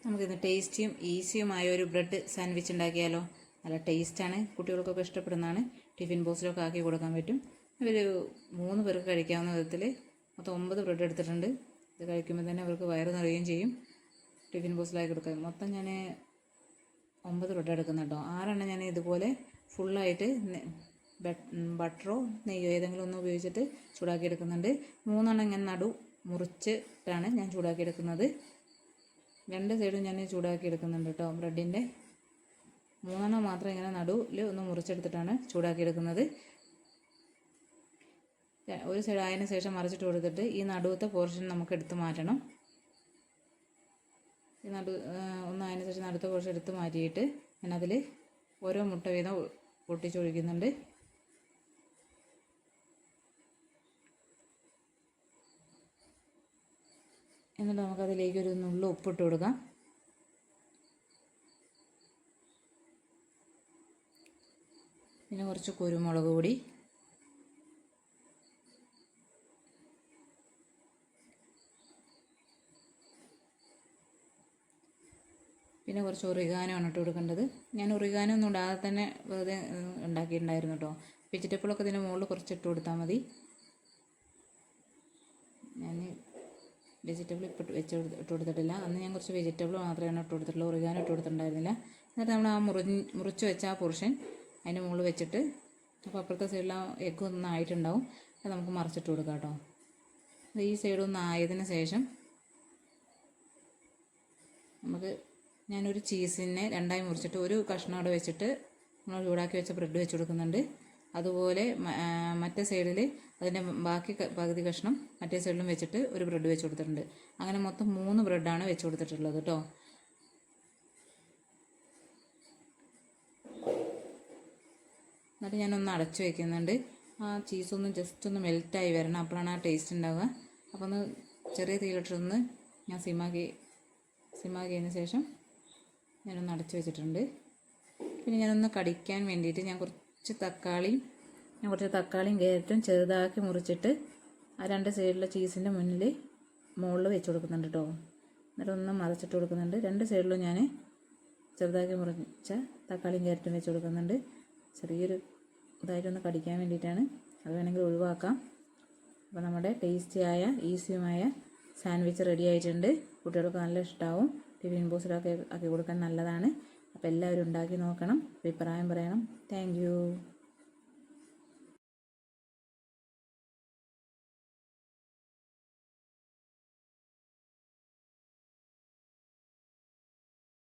നമുക്കിന്ന് ടേസ്റ്റിയും ഈസിയുമായ ഒരു bread sandwich ഉണ്ടാക്കിയാലോ. നല്ല ടേസ്റ്റാണ്, കുട്ടികൾക്കൊക്കെ ഇഷ്ടപ്പെടുന്നതാണ്. ടിഫിൻ ബോക്സിലൊക്കെ ആക്കി കൊടുക്കാൻ പറ്റും. ഒരു 3 പേർക്ക് കഴിക്കാവുന്ന വിധത്തിൽ മൊത്തം 9 ബ്രെഡ് എടുത്തിട്ടുണ്ട്. ഇത് കഴിക്കുമ്പോൾ തന്നെ അവർക്ക് വയറ് നിറയുകയും ചെയ്യും. ടിഫിൻ ബോക്സിലാക്കി കൊടുക്കാം. മൊത്തം ഞാൻ 9 ബ്രെഡ് എടുക്കുന്നുണ്ടോ. 6 ഞാൻ ഇതുപോലെ ഫുള്ളായിട്ട് ബട്ടറോ നെയ്യോ ഏതെങ്കിലും ഒന്ന് ഉപയോഗിച്ചിട്ട് ചൂടാക്കി എടുക്കുന്നുണ്ട്. 3 ഇങ്ങനെ നടു മുറിച്ചിട്ടാണ് ഞാൻ ചൂടാക്കി എടുക്കുന്നത്. 2 സൈഡും ഞാൻ ചൂടാക്കി എടുക്കുന്നുണ്ട് കേട്ടോ. ബ്രെഡിൻ്റെ 3 മാത്രം ഇങ്ങനെ നടുവിൽ ഒന്ന് മുറിച്ചെടുത്തിട്ടാണ് ചൂടാക്കി എടുക്കുന്നത്. ഒരു സൈഡ് ആയതിനു ശേഷം മറിച്ചിട്ട് കൊടുത്തിട്ട് ഈ നടുവത്തെ പോർഷൻ നമുക്ക് എടുത്ത് മാറ്റണം. ഈ ഒന്നായതിനു ശേഷം നടുത്ത പോർഷൻ എടുത്ത് മാറ്റിയിട്ട് ഞാനതിൽ ഓരോ മുട്ട വീതം പൊട്ടിച്ചൊഴിക്കുന്നുണ്ട്. എന്നിട്ട് നമുക്കതിലേക്ക് ഒരു നുള്ളു ഉപ്പിട്ട് കൊടുക്കാം. പിന്നെ കുറച്ച് കുരുമുളക് പൊടി, പിന്നെ കുറച്ച് ഒറിഗാനോ ആണ് ഇട്ട് കൊടുക്കേണ്ടത്. ഞാൻ ഒറിഗാനോ ഒന്നും ഇടാതെ തന്നെ വെറുതെ ഉണ്ടാക്കിയിട്ടുണ്ടായിരുന്നു കേട്ടോ. വെജിറ്റബിളൊക്കെ ഇതിൻ്റെ മുകളിൽ കുറച്ച് ഇട്ട് കൊടുത്താൽ മതി. ഞാൻ വെജിറ്റബിൾ ഇപ്പോൾ ഇട്ട് കൊടുത്തിട്ടില്ല. അന്ന് ഞാൻ കുറച്ച് വെജിറ്റബിൾ മാത്രമേ ഇട്ട് കൊടുത്തിട്ടുള്ളൂ, ഒറിഗാനോ ഇട്ട് കൊടുത്തിട്ടുണ്ടായിരുന്നില്ല. എന്നിട്ട് നമ്മൾ ആ മുറിച്ച് വെച്ച ആ പോർഷൻ അതിൻ്റെ മുകളിൽ വെച്ചിട്ട്, അപ്പോൾ അപ്പുറത്തെ സൈഡിൽ ആ എഗ്ഗ് ഒന്നും ആയിട്ടുണ്ടാവും. അത് നമുക്ക് മറിച്ചിട്ട് കൊടുക്കാം കേട്ടോ. ഈ സൈഡൊന്നും ആയതിനു ശേഷം ഞാനൊരു ചീസിനെ 2ആയി മുറിച്ചിട്ട് ഒരു കഷ്ണം അവിടെ വെച്ചിട്ട് നമ്മൾ ചൂടാക്കി വെച്ച ബ്രെഡ് വെച്ച് കൊടുക്കുന്നുണ്ട്. അതുപോലെ മറ്റേ സൈഡിൽ അതിൻ്റെ ബാക്കി പകുതി കഷ്ണം മറ്റേ സൈഡിലും വെച്ചിട്ട് ഒരു ബ്രെഡ് വെച്ച് കൊടുത്തിട്ടുണ്ട്. അങ്ങനെ മൊത്തം 3 ബ്രെഡാണ് വെച്ച് കൊടുത്തിട്ടുള്ളത് കേട്ടോ. എന്നിട്ട് ഞാനൊന്ന് അടച്ചു വയ്ക്കുന്നുണ്ട്. ആ ചീസൊന്ന് ജസ്റ്റ് ഒന്ന് മെൽറ്റായി വരണം, അപ്പോഴാണ് ആ ടേസ്റ്റ് ഉണ്ടാവുക. അപ്പോൾ ഒന്ന് ചെറിയ തീയിലിട്ടൊന്ന് ഞാൻ സിമാക്കിയതിന് ശേഷം ഞാനൊന്ന് അടച്ചു വെച്ചിട്ടുണ്ട്. പിന്നെ ഞാനൊന്ന് കടിക്കാൻ വേണ്ടിയിട്ട് ഞാൻ കുറച്ച് തക്കാളിയും ക്യാരറ്റും ചെറുതാക്കി മുറിച്ചിട്ട് ആ 2 സൈഡിലെ ചീസിൻ്റെ മുകളിൽ വെച്ച് കൊടുക്കുന്നുണ്ട് കേട്ടോ. എന്നിട്ടൊന്ന് മറിച്ചിട്ട് കൊടുക്കുന്നുണ്ട്. 2 സൈഡിലും ഞാൻ ചെറുതാക്കി മുറിച്ച തക്കാളിയും ക്യാരറ്റും വെച്ച് കൊടുക്കുന്നുണ്ട്. ചെറിയൊരു ഇതായിട്ടൊന്ന് കടിക്കാൻ വേണ്ടിയിട്ടാണ്, അത് വേണമെങ്കിൽ ഒഴിവാക്കാം. അപ്പോൾ നമ്മുടെ ടേസ്റ്റിയായ ഈസിയുമായ സാൻഡ്വിച്ച് റെഡി ആയിട്ടുണ്ട്. കുട്ടികൾക്ക് നല്ല ഇഷ്ടമാവും. ടിഫിൻ ബോക്സിലൊക്കെ ആക്കി കൊടുക്കാൻ നല്ലതാണ്. അപ്പോൾ എല്ലാവരും ഉണ്ടാക്കി നോക്കണം, അഭിപ്രായം പറയണം. Thank you.